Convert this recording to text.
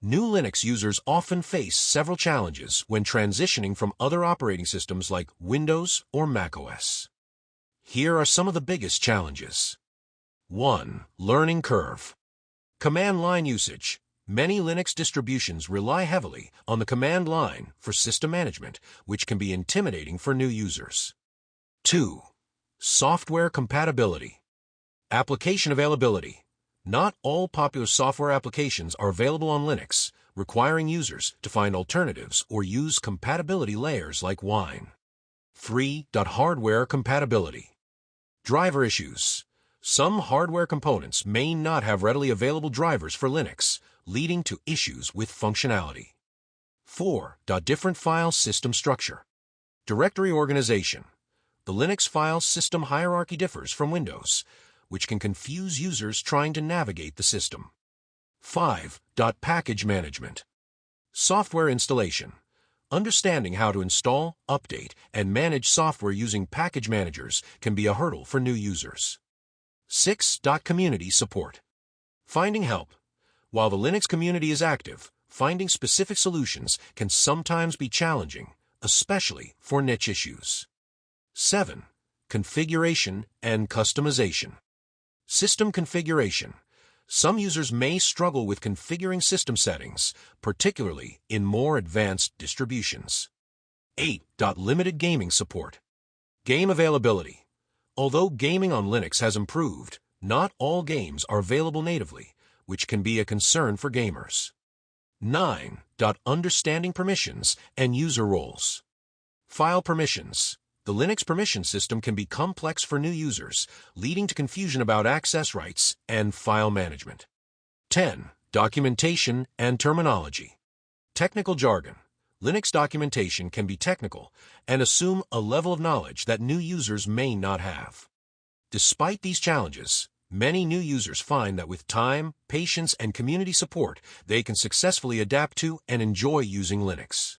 New Linux users often face several challenges when transitioning from other operating systems like Windows or macOS. Here are some of the biggest challenges. 1. Learning curve. Command line usage. Many Linux distributions rely heavily on the command line for system management, which can be intimidating for new users. 2. Software compatibility. Application availability. Not all popular software applications are available on Linux, requiring users to find alternatives or use compatibility layers like Wine. 3. Hardware compatibility. Driver issues. Some hardware components may not have readily available drivers for Linux, leading to issues with functionality. 4. Different file system structure. Directory organization. The Linux file system hierarchy differs from Windows, which can confuse users trying to navigate the system. 5. Package management. Software installation. Understanding how to install, update, and manage software using package managers can be a hurdle for new users. 6. Community support. Finding help. While the Linux community is active, finding specific solutions can sometimes be challenging, especially for niche issues. 7. Configuration and customization. System configuration. Some users may struggle with configuring system settings, particularly in more advanced distributions. 8. Limited gaming support. Game availability. Although gaming on Linux has improved, not all games are available natively, which can be a concern for gamers. 9. Understanding permissions and user roles. File permissions. The Linux permission system can be complex for new users, leading to confusion about access rights and file management. 10. Documentation and terminology. Technical jargon. Linux documentation can be technical and assume a level of knowledge that new users may not have. Despite these challenges, many new users find that with time, patience, and community support, they can successfully adapt to and enjoy using Linux.